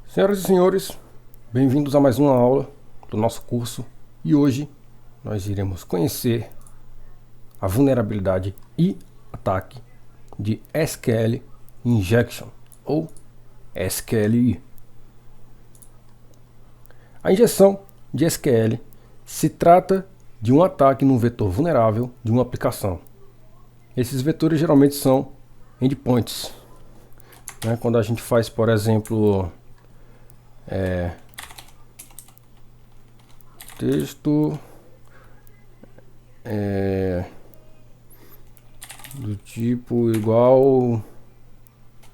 Senhoras e senhores, bem-vindos a mais uma aula do nosso curso e hoje nós iremos conhecer a vulnerabilidade e ataque de SQL Injection ou SQLI. A injeção de SQL se trata de um ataque num vetor vulnerável de uma aplicação. Esses vetores geralmente são endpoints. Quando a gente faz, por exemplo, texto do tipo igual,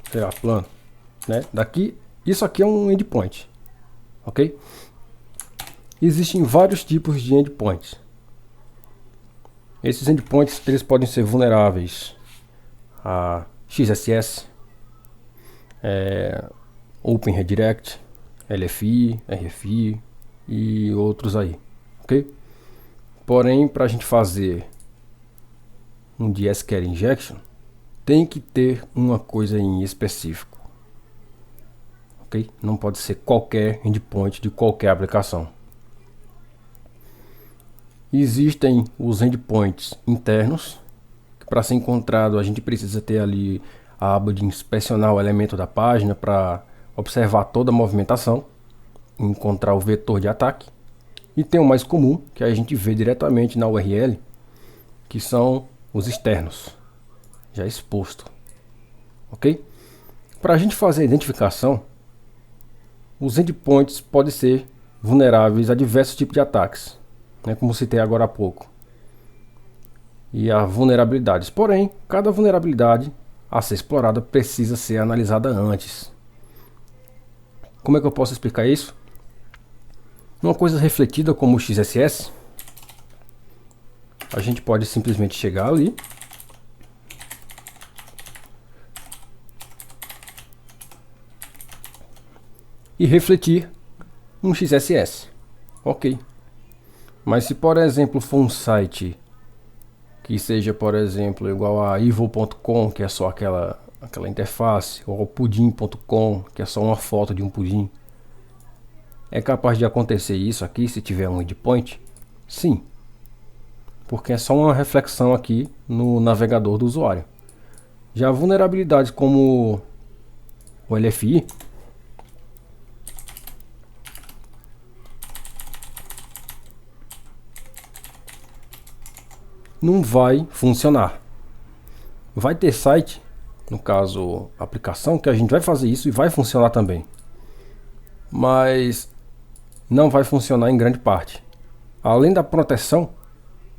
sei lá, plano, Daqui, isso aqui é um endpoint, ok? Existem vários tipos de endpoints. Esses endpoints eles podem ser vulneráveis a XSS, Open Redirect, LFI, RFI e outros aí, ok? Porém, para a gente fazer um de SQL Injection, tem que ter uma coisa em específico, ok? Não pode ser qualquer endpoint de qualquer aplicação. Existem os endpoints internos, que para ser encontrado a gente precisa ter ali a aba de inspecionar o elemento da página para observar toda a movimentação, encontrar o vetor de ataque. E tem o mais comum, que a gente vê diretamente na URL, que são os externos, já exposto, ok? Para a gente fazer a identificação, os endpoints podem ser vulneráveis a diversos tipos de ataques, como citei agora há pouco, e a vulnerabilidades. Porém, cada vulnerabilidade a ser explorada precisa ser analisada antes. Como é que eu posso explicar isso? Uma coisa refletida como o XSS, a gente pode simplesmente chegar ali e refletir um XSS, ok? Mas se, por exemplo, for um site que seja, por exemplo, igual a evil.com, que é só aquela interface, ou ao pudim.com, que é só uma foto de um pudim, é capaz de acontecer isso aqui se tiver um endpoint? Sim, porque é só uma reflexão aqui no navegador do usuário. Já vulnerabilidades como o LFI, não vai funcionar. Vai ter site, no caso aplicação, que a gente vai fazer isso e vai funcionar também, mas não vai funcionar em grande parte. Além da proteção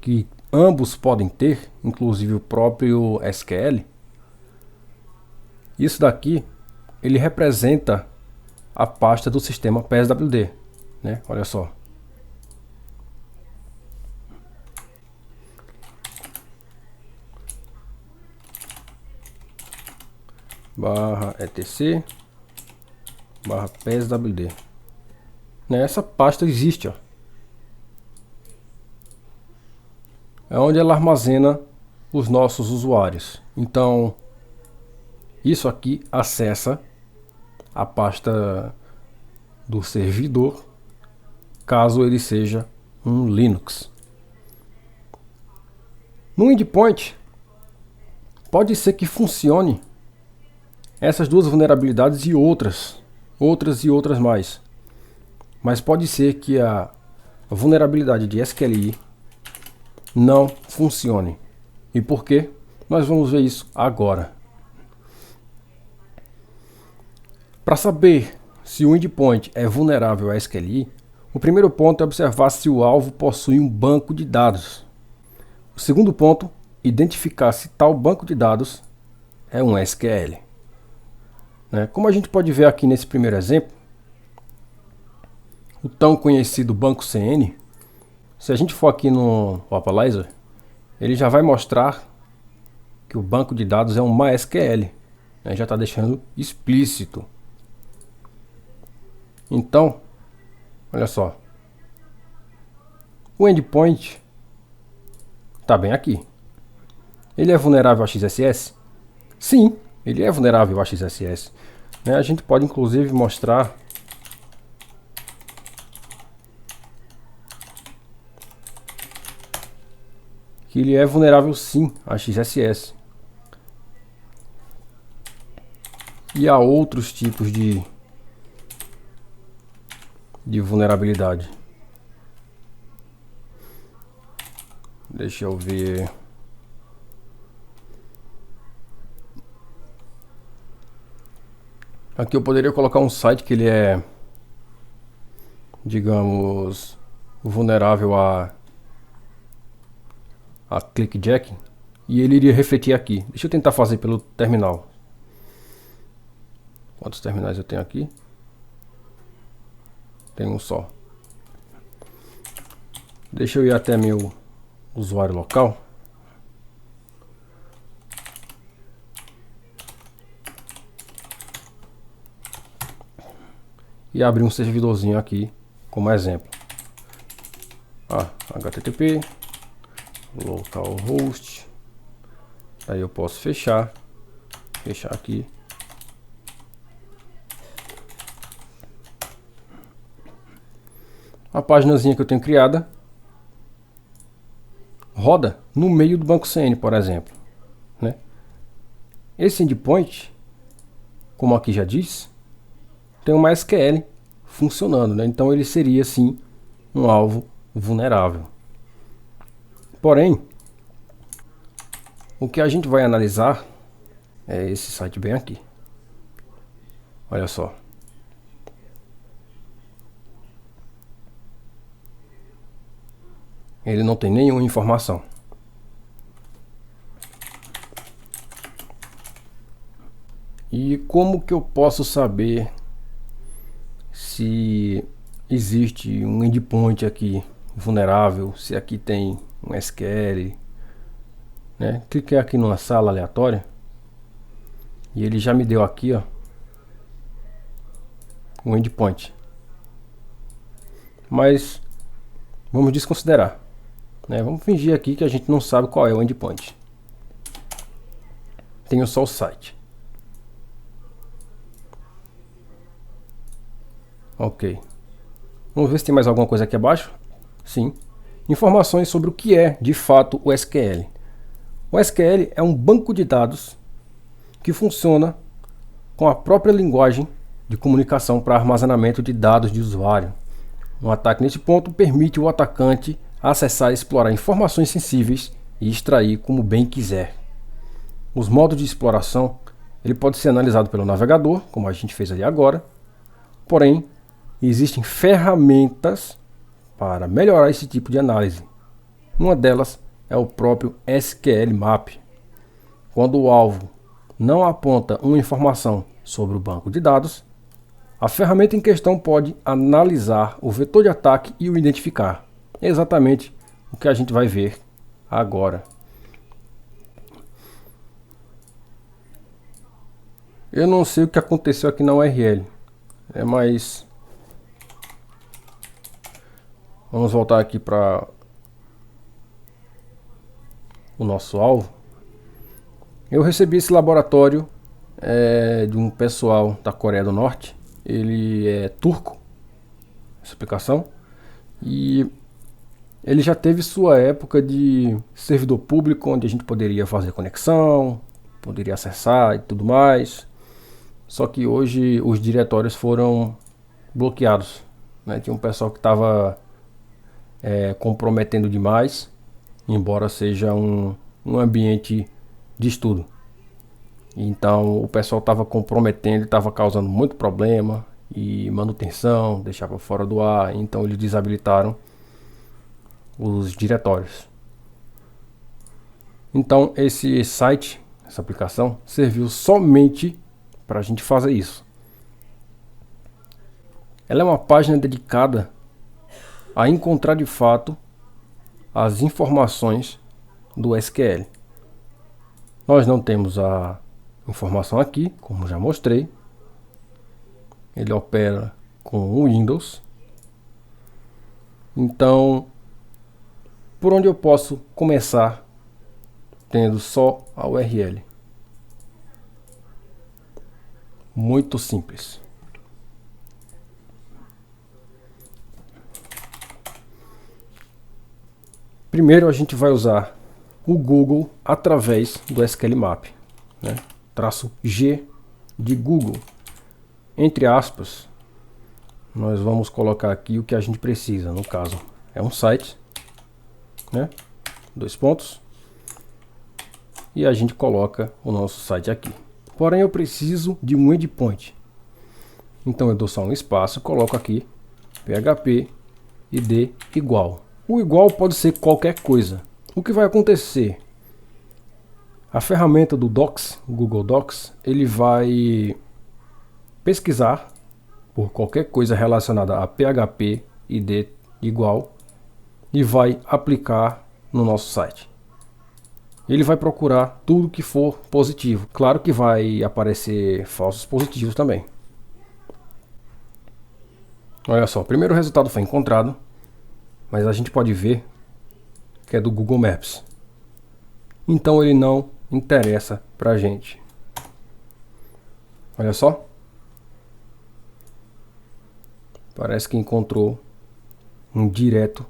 que ambos podem ter, inclusive o próprio SQL, isso daqui ele representa a pasta do sistema PSWD, Olha só. /etc /pswd. Essa pasta existe, ó. É onde ela armazena os nossos usuários. Então, isso aqui acessa a pasta do servidor, caso ele seja um Linux. No endpoint, pode ser que funcione essas duas vulnerabilidades e outras mais. Mas pode ser que a vulnerabilidade de SQLI não funcione. E por quê? Nós vamos ver isso agora. Para saber se o endpoint é vulnerável a SQLI, o primeiro ponto é observar se o alvo possui um banco de dados. O segundo ponto, identificar se tal banco de dados é um SQL. Como a gente pode ver aqui nesse primeiro exemplo, o tão conhecido banco CN, se a gente for aqui no Opalizer, ele já vai mostrar que o banco de dados é um MySQL, já está deixando explícito. Então, olha só, o endpoint está bem aqui. Ele é vulnerável a XSS? Sim, ele é vulnerável a XSS. A gente pode inclusive mostrar que ele é vulnerável sim a XSS. E há outros tipos de vulnerabilidade. Deixa eu ver. Aqui eu poderia colocar um site que ele é, digamos, vulnerável a clickjacking, e ele iria refletir aqui. Deixa eu tentar fazer pelo terminal. Quantos terminais eu tenho aqui? Tem um só. Deixa eu ir até meu usuário local. E abrir um servidorzinho aqui como exemplo. HTTP localhost. Aí eu posso fechar aqui. A paginazinha que eu tenho criada roda no meio do banco CN, por exemplo, né? Esse endpoint, como aqui já diz, tem uma SQL funcionando, né? Então ele seria sim um alvo vulnerável. Porém, o que a gente vai analisar é esse site bem aqui. Olha só. Ele não tem nenhuma informação. E como que eu posso saber se existe um endpoint aqui vulnerável, se aqui tem um SQL, né? Cliquei aqui numa sala aleatória e ele já me deu aqui, ó, um endpoint. Mas vamos desconsiderar, né? Vamos fingir aqui que a gente não sabe qual é o endpoint. Tenho só o site. Ok. Vamos ver se tem mais alguma coisa aqui abaixo. Sim. Informações sobre o que é de fato o SQL. O SQL é um banco de dados que funciona com a própria linguagem de comunicação para armazenamento de dados de usuário. Um ataque nesse ponto permite o atacante acessar e explorar informações sensíveis e extrair como bem quiser. Os modos de exploração ele pode ser analisado pelo navegador, como a gente fez ali agora, porém existem ferramentas para melhorar esse tipo de análise. Uma delas é o próprio SQL Map. Quando o alvo não aponta uma informação sobre o banco de dados, a ferramenta em questão pode analisar o vetor de ataque e o identificar. É exatamente o que a gente vai ver agora. Eu não sei o que aconteceu aqui na URL, mas vamos voltar aqui para o nosso alvo. Eu recebi esse laboratório de um pessoal da Coreia do Norte. Ele é turco, essa aplicação, e ele já teve sua época de servidor público, onde a gente poderia fazer conexão, poderia acessar e tudo mais. Só que hoje os diretórios foram bloqueados, né? Tinha um pessoal que estava comprometendo demais, embora seja um ambiente de estudo. Então o pessoal estava comprometendo, estava causando muito problema e manutenção, deixava fora do ar. Então eles desabilitaram os diretórios. Então esse site, essa aplicação, serviu somente para a gente fazer isso. Ela é uma página dedicada a encontrar de fato as informações do SQL. Nós não temos a informação aqui, como já mostrei. Ele opera com o Windows. Então, por onde eu posso começar tendo só a URL? Muito simples. Primeiro a gente vai usar o Google através do SQLMap, né? Traço G de Google. Entre aspas, nós vamos colocar aqui o que a gente precisa. No caso, é um site, né? 2 pontos. E a gente coloca o nosso site aqui. Porém, eu preciso de um endpoint. Então eu dou só um espaço, coloco aqui PHP id igual. O igual pode ser qualquer coisa. O que vai acontecer? A ferramenta do Docs, Google Docs, ele vai pesquisar por qualquer coisa relacionada a PHP id igual e vai aplicar no nosso site. Ele vai procurar tudo que for positivo. Claro que vai aparecer falsos positivos também. Olha só, o primeiro resultado foi encontrado, mas a gente pode ver que é do Google Maps. Então ele não interessa pra gente. Olha só. Parece que encontrou um direto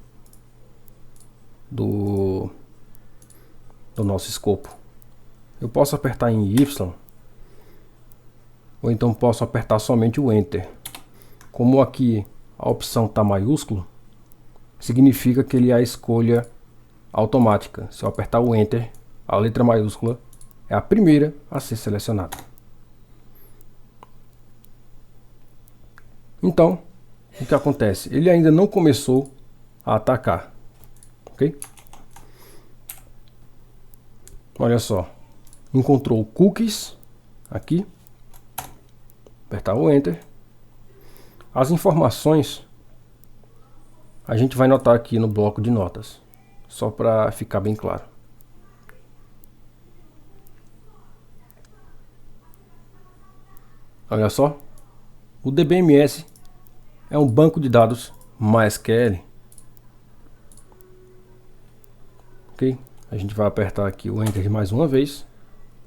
do nosso escopo. Eu posso apertar em Y, ou então posso apertar somente o Enter. Como aqui a opção está maiúsculo, significa que ele é a escolha automática. Se eu apertar o Enter, a letra maiúscula é a primeira a ser selecionada. Então, o que acontece? Ele ainda não começou a atacar. Ok? Olha só. Encontrou cookies aqui. Apertar o Enter. As informações a gente vai notar aqui no bloco de notas. Só para ficar bem claro. Olha só. O DBMS é um banco de dados MySQL. Ok? A gente vai apertar aqui o Enter mais uma vez,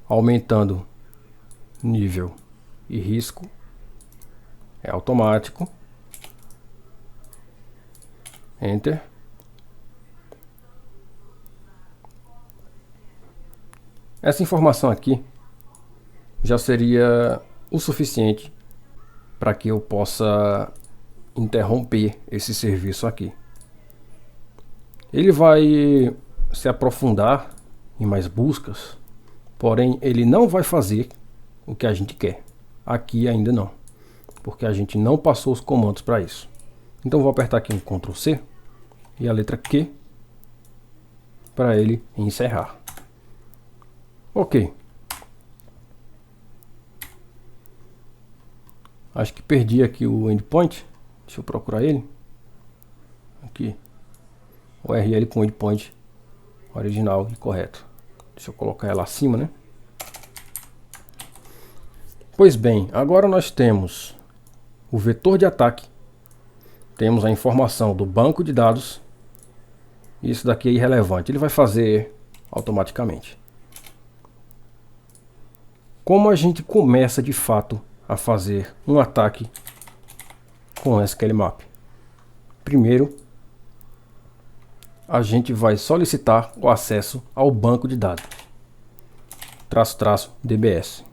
aumentando nível e risco. É automático. Enter. Essa informação aqui já seria o suficiente para que eu possa interromper esse serviço aqui. Ele vai se aprofundar em mais buscas, porém ele não vai fazer o que a gente quer. Aqui ainda não, porque a gente não passou os comandos para isso. Então vou apertar aqui um Ctrl C e a letra Q para ele encerrar. Ok. Acho que perdi aqui o endpoint. Deixa eu procurar ele. Aqui. O URL com endpoint original e correto. Deixa eu colocar ela acima, né? Pois bem, agora nós temos o vetor de ataque. Temos a informação do banco de dados. Isso daqui é irrelevante. Ele vai fazer automaticamente. Como a gente começa de fato a fazer um ataque com SQLMap? Primeiro, a gente vai solicitar o acesso ao banco de dados. --DBS.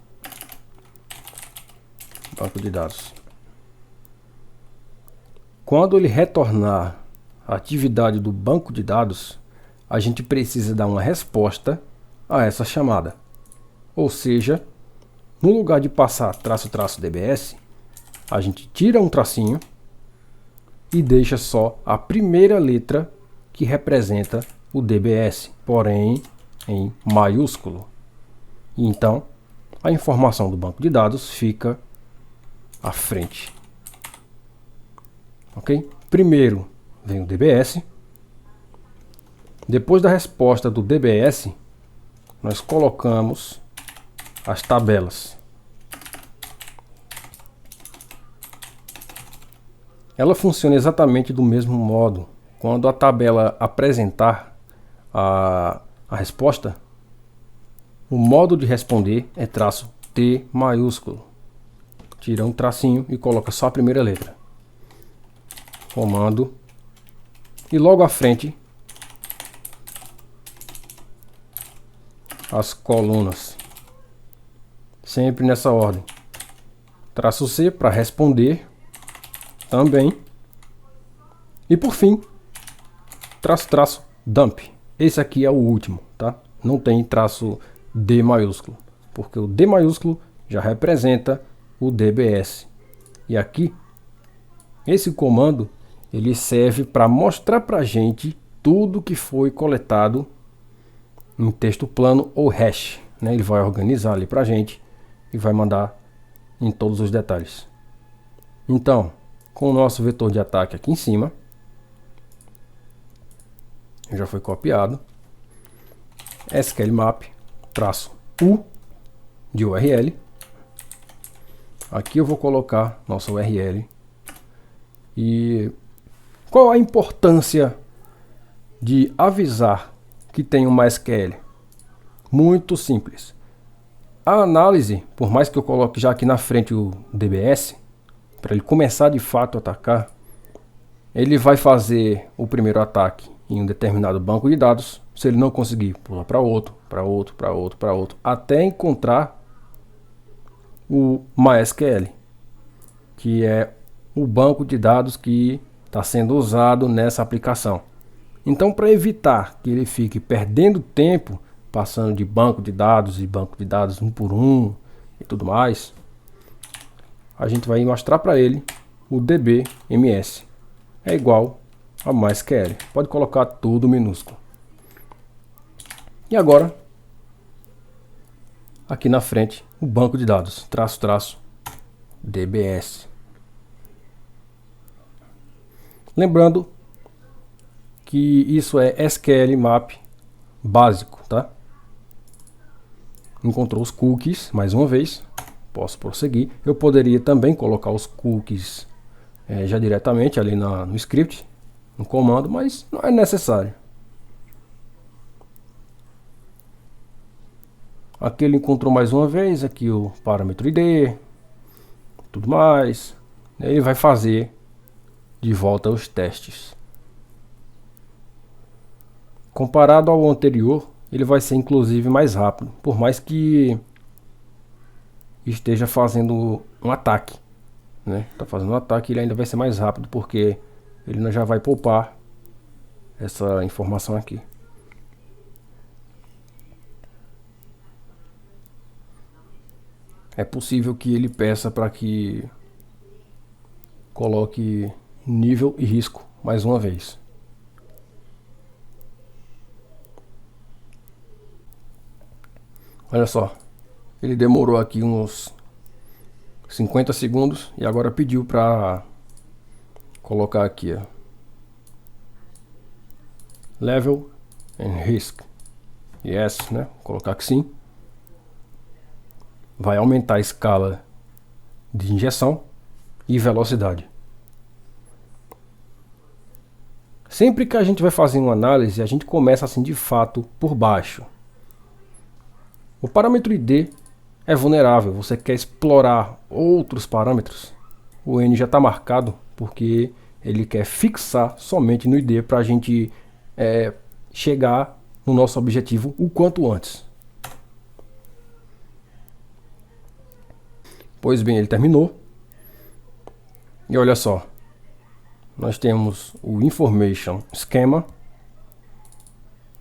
Banco de dados. Quando ele retornar a atividade do banco de dados, a gente precisa dar uma resposta a essa chamada. Ou seja, no lugar de passar --DBS, a gente tira um tracinho e deixa só a primeira letra que representa o DBS, porém em maiúsculo. E então a informação do banco de dados fica à frente. Ok? Primeiro vem o DBS. Depois da resposta do DBS, nós colocamos as tabelas. Ela funciona exatamente do mesmo modo. Quando a tabela apresentar a resposta, o modo de responder é --T maiúsculo. Tira um tracinho e coloca só a primeira letra. Comando. E logo à frente as colunas, sempre nessa ordem. Traço C para responder também. E por fim, traço dump. Esse aqui é o último, tá? Não tem traço D maiúsculo, porque o D maiúsculo já representa o DBS. E aqui, esse comando, ele serve para mostrar para a gente tudo que foi coletado em texto plano ou hash, né? Ele vai organizar ali para a gente e vai mandar em todos os detalhes. Então, com o nosso vetor de ataque aqui em cima, já foi copiado, SQL map traço U de URL. Aqui eu vou colocar nossa URL. E qual a importância de avisar que tem uma SQL? Muito simples. A análise, por mais que eu coloque já aqui na frente o DBS, para ele começar de fato a atacar, ele vai fazer o primeiro ataque em um determinado banco de dados. Se ele não conseguir, pula para outro, até encontrar o MySQL, que é o banco de dados que está sendo usado nessa aplicação. Então, para evitar que ele fique perdendo tempo passando de banco de dados e banco de dados um por um e tudo mais, a gente vai mostrar para ele o DBMS é igual a MySQL. Pode colocar tudo minúsculo. E agora, aqui na frente, o banco de dados, traço DBS. Lembrando que isso é SQL map básico, tá? Encontrou os cookies, mais uma vez, posso prosseguir. Eu poderia também colocar os cookies já diretamente ali no script, no comando, mas não é necessário. Aqui ele encontrou mais uma vez aqui o parâmetro ID, tudo mais. Ele vai fazer de volta os testes. Comparado ao anterior, ele vai ser inclusive mais rápido, por mais que esteja fazendo um ataque, né? Tá fazendo um ataque, ele ainda vai ser mais rápido, porque ele já vai poupar essa informação aqui. É possível que ele peça para que coloque nível e risco mais uma vez. Olha só, ele demorou aqui uns 50 segundos e agora pediu para colocar aqui, ó, level and risk. Yes, né? Vou colocar que sim. Vai aumentar a escala de injeção e velocidade. Sempre que a gente vai fazer uma análise, a gente começa assim de fato por baixo. O parâmetro ID é vulnerável, você quer explorar outros parâmetros, o N já está marcado porque ele quer fixar somente no ID para a gente chegar no nosso objetivo o quanto antes. Pois bem, ele terminou. E olha só, nós temos o Information Schema,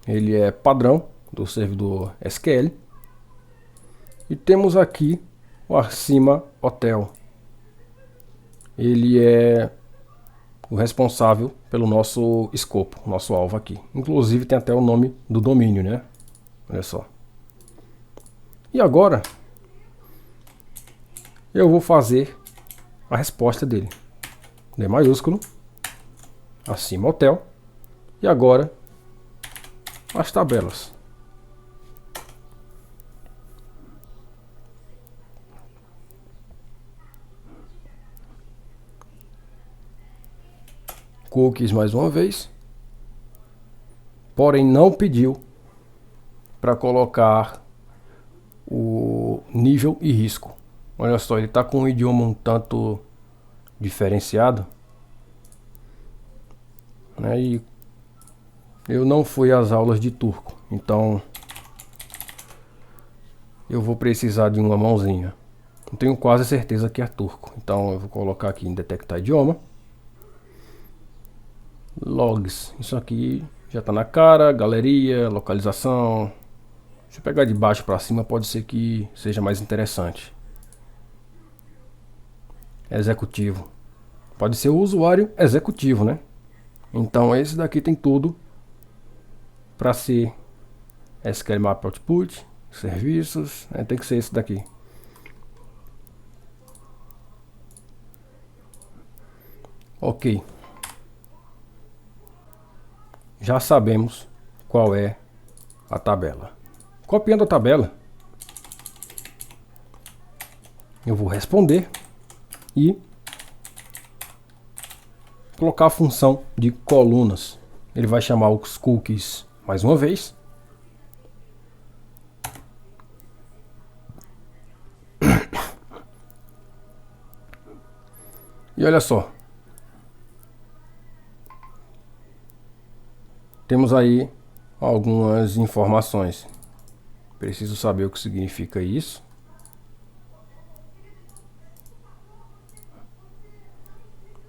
ele é padrão do servidor SQL. E temos aqui o Acima Hotel. Ele é o responsável pelo nosso escopo, nosso alvo aqui. Inclusive tem até o nome do domínio, né? Olha só. E agora eu vou fazer a resposta dele. D maiúsculo, Acima Hotel. E agora as tabelas. Cookies mais uma vez, porém não pediu para colocar o nível e risco. Olha só, ele está com um idioma um tanto diferenciado, né? E eu não fui às aulas de turco, então eu vou precisar de uma mãozinha. Eu tenho quase certeza que é turco. Então eu vou colocar aqui em detectar idioma. Logs. Isso aqui já está na cara. Galeria, localização. Se eu pegar de baixo para cima, pode ser que seja mais interessante. Executivo. Pode ser o usuário executivo, né? Então esse daqui tem tudo para ser SQL Map Output, serviços, tem que ser esse daqui. Ok. Já sabemos qual é a tabela. Copiando a tabela, eu vou responder e colocar a função de colunas. Ele vai chamar os cookies mais uma vez. E olha só. Temos aí algumas informações. Preciso saber o que significa isso.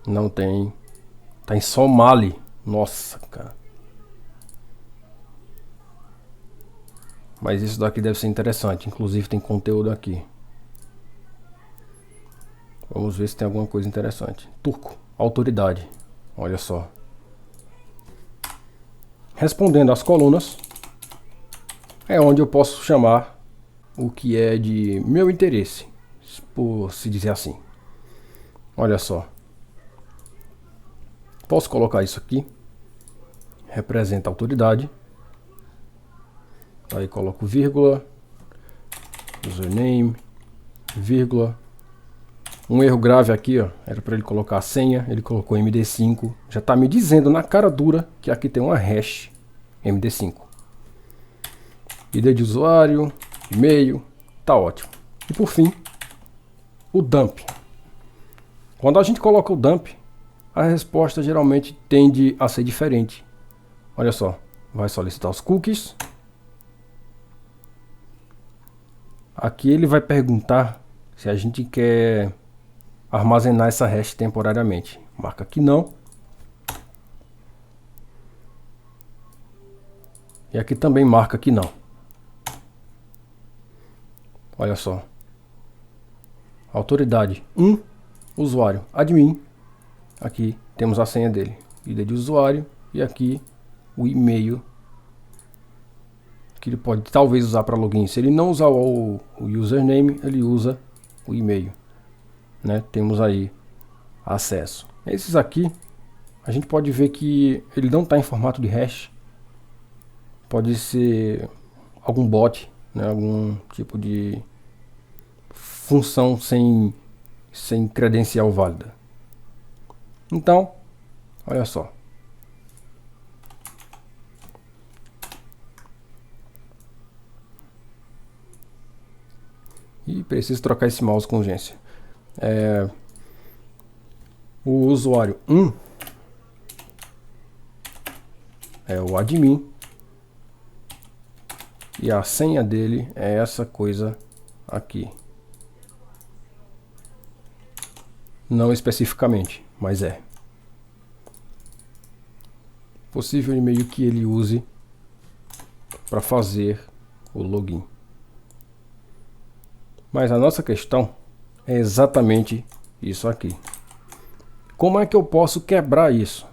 Não tem. Tá em Somali. Nossa, cara. Mas isso daqui deve ser interessante. Inclusive tem conteúdo aqui. Vamos ver se tem alguma coisa interessante. Turco. Autoridade. Olha só. Respondendo às colunas é onde eu posso chamar o que é de meu interesse, por se dizer assim. Olha só. Posso colocar isso aqui. Representa a autoridade. Aí coloco vírgula. Username. Vírgula. Um erro grave aqui, ó. Era para ele colocar a senha. Ele colocou MD5. Já está me dizendo na cara dura que aqui tem uma hash MD5. ID de usuário. E-mail. Tá ótimo. E por fim, o dump. Quando a gente coloca o dump, a resposta geralmente tende a ser diferente. Olha só. Vai solicitar os cookies. Aqui ele vai perguntar se a gente quer armazenar essa hash temporariamente. Marca que não. E aqui também marca que não. Olha só. Autoridade 1, usuário admin. Aqui temos a senha dele. ID de usuário e aqui o e-mail que ele pode talvez usar para login. Se ele não usar o username, ele usa o e-mail. Né? Temos aí acesso. Esses aqui, a gente pode ver que ele não está em formato de hash. Pode ser algum bot, né? Algum tipo de função sem credencial válida. Então, olha só. E preciso trocar esse mouse com urgência. O usuário 1 é o admin. E a senha dele é essa coisa aqui. Não especificamente, mas é. Possível e-mail que ele use para fazer o login. Mas a nossa questão é exatamente isso aqui. Como é que eu posso quebrar isso?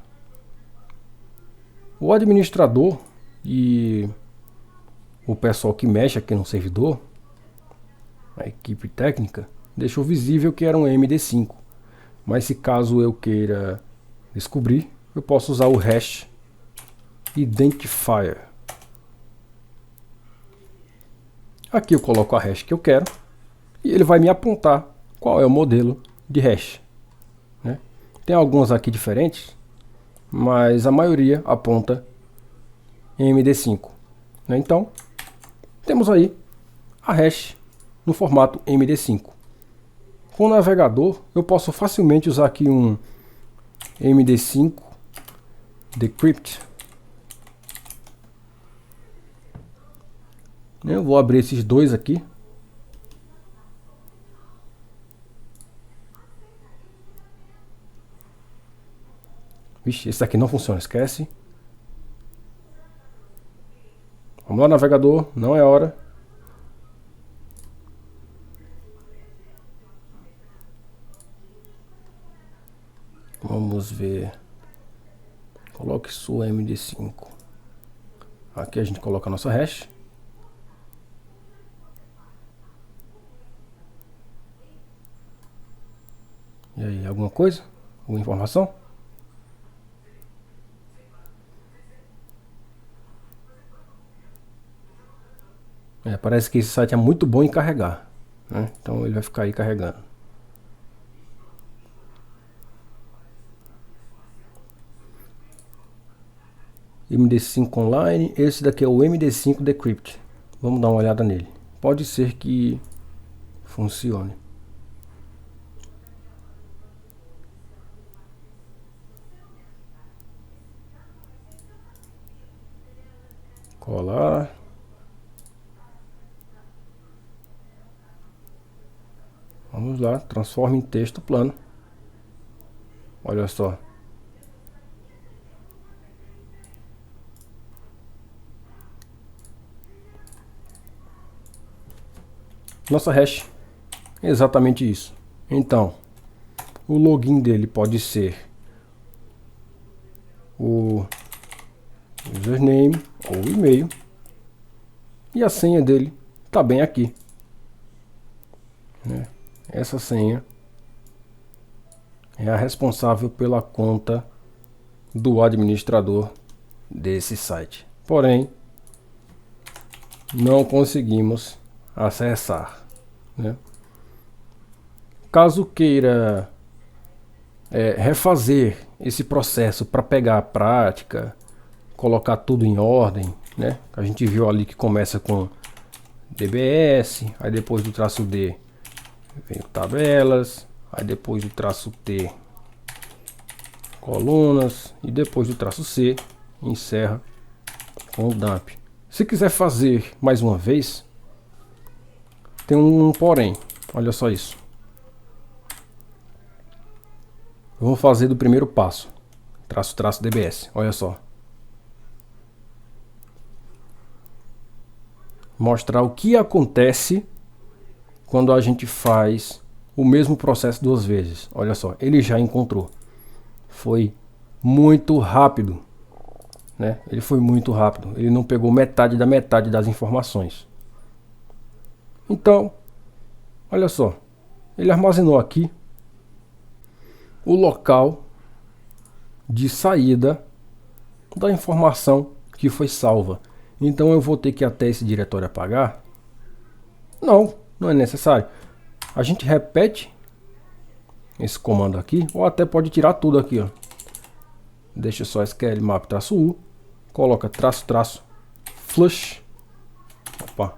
O administrador e o pessoal que mexe aqui no servidor, a equipe técnica, deixou visível que era um MD5. Mas se caso eu queira descobrir, eu posso usar o hash identifier. Aqui eu coloco a hash que eu quero e ele vai me apontar qual é o modelo de hash. Né? Tem algumas aqui diferentes, mas a maioria aponta em MD5. Né? Então, temos aí a hash no formato MD5. Com o navegador, eu posso facilmente usar aqui um MD5 decrypt. Eu vou abrir esses dois aqui Vixe, esse aqui não funciona, esquece. Vamos lá, navegador, não é hora. Vamos ver. Coloque sua MD5. Aqui a gente coloca a nossa hash. E aí, alguma coisa? Alguma informação? Parece que esse site é muito bom em carregar, né? Então ele vai ficar aí carregando. MD5 Online, esse daqui é o MD5 Decrypt. Vamos dar uma olhada nele. Pode ser que funcione. Colar. Vamos lá, transforma em texto plano. Olha só. Nossa hash. Exatamente isso. Então, o login dele pode ser o username ou e-mail. E a senha dele está bem aqui. Essa senha é a responsável pela conta do administrador desse site. Porém, não conseguimos acessar, né? Caso queira refazer esse processo para pegar a prática, colocar tudo em ordem, né? A gente viu ali que começa com DBS, aí depois do traço D vem o tabelas, aí depois do traço T colunas e depois do traço C encerra com o dump. Se quiser fazer mais uma vez, tem um porém. Olha só isso. Vamos fazer do primeiro passo. Traço DBS. Olha só. Mostrar o que acontece quando a gente faz o mesmo processo duas vezes. Olha só, ele já encontrou. Foi muito rápido, né? Ele foi muito rápido. Ele não pegou metade das informações. Então, olha só. Ele armazenou aqui o local de saída da informação que foi salva. Então eu vou ter que ir até esse diretório apagar? Não, não é necessário. A gente repete esse comando aqui, ou até pode tirar tudo aqui, ó. Deixa só SQL map-u, coloca traço flush, opa,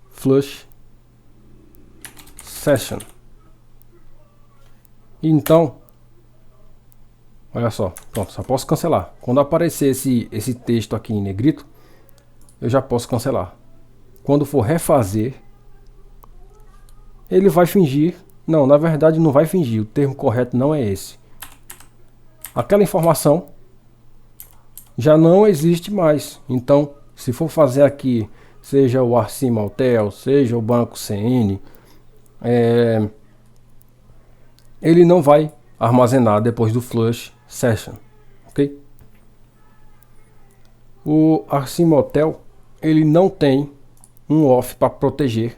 flush session. Então, olha só, pronto, só posso cancelar. Quando aparecer esse texto aqui em negrito, eu já posso cancelar. Quando for refazer, ele vai fingir. Não, na verdade não vai fingir, o termo correto não é esse. Aquela informação já não existe mais. Então, se for fazer aqui, seja o Arcima Hotel, seja o Banco CN, ele não vai armazenar depois do flush session, ok? O Arcima Hotel, ele não tem um off para proteger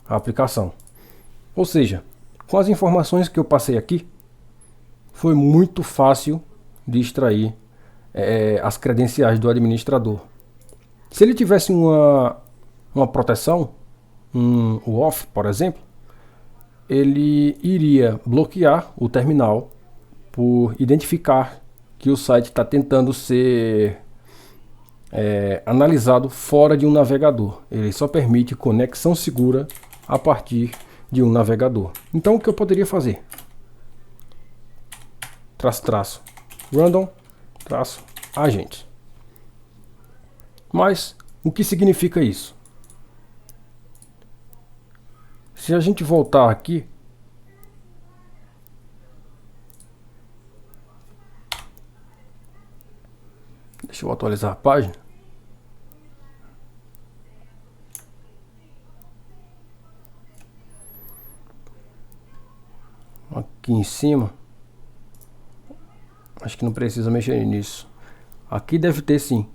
a aplicação. Ou seja, com as informações que eu passei aqui, foi muito fácil de extrair as credenciais do administrador. Se ele tivesse uma proteção, o off, por exemplo, ele iria bloquear o terminal por identificar que o site está tentando ser analisado fora de um navegador. Ele só permite conexão segura a partir de um navegador. Então o que eu poderia fazer? Traço random traço agent. Mas o que significa isso? Se a gente voltar aqui, Deixa eu atualizar a página. Aqui em cima. Acho que não precisa mexer nisso. Aqui deve ter sim.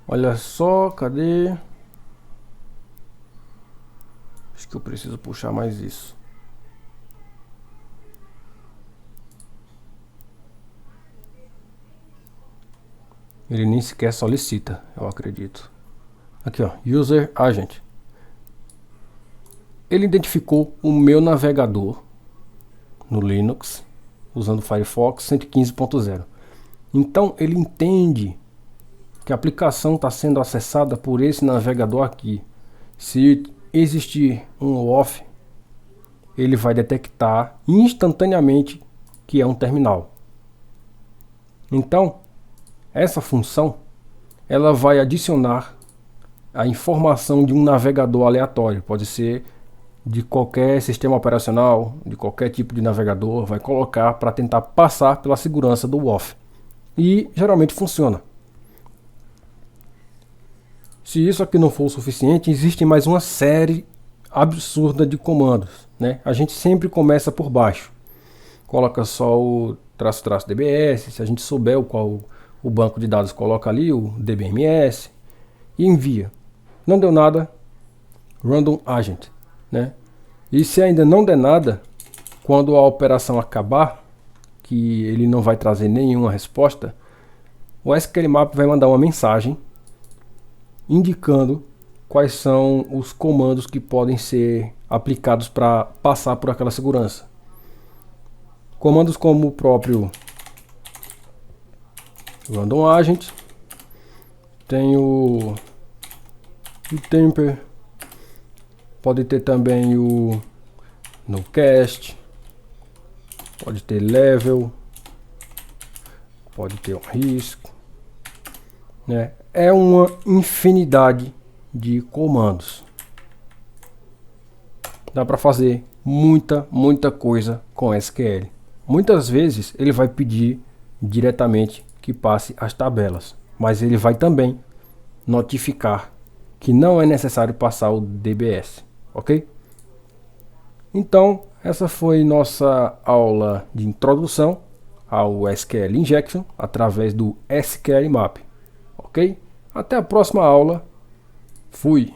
Olha só, cadê? Acho que eu preciso puxar mais isso. Ele nem sequer solicita, eu acredito. Aqui ó, User Agent. Ele identificou o meu navegador no Linux, usando o Firefox 115.0. Então ele entende que a aplicação está sendo acessada por esse navegador aqui. Se existir um off, ele vai detectar instantaneamente que é um terminal. Então, essa função ela vai adicionar a informação de um navegador aleatório. Pode ser de qualquer sistema operacional, de qualquer tipo de navegador, vai colocar para tentar passar pela segurança do off. E geralmente funciona. Se isso aqui não for o suficiente, existe mais uma série absurda de comandos, né? A gente sempre começa por baixo. Coloca só o -- dbs, se a gente souber qual o banco de dados, coloca ali o dbms e envia. Não deu nada, random agent, né? E se ainda não der nada, quando a operação acabar, que ele não vai trazer nenhuma resposta, o SQLMap vai mandar uma mensagem indicando quais são os comandos que podem ser aplicados para passar por aquela segurança. Comandos como o próprio random agent, tem o temper, pode ter também o nocast, pode ter level, pode ter um risco, né? É uma infinidade de comandos. Dá para fazer muita coisa com SQL. Muitas vezes ele vai pedir diretamente que passe as tabelas, mas ele vai também notificar que não é necessário passar o DBS, ok? Então, essa foi nossa aula de introdução ao SQL Injection através do SQLMap, ok? Até a próxima aula. Fui!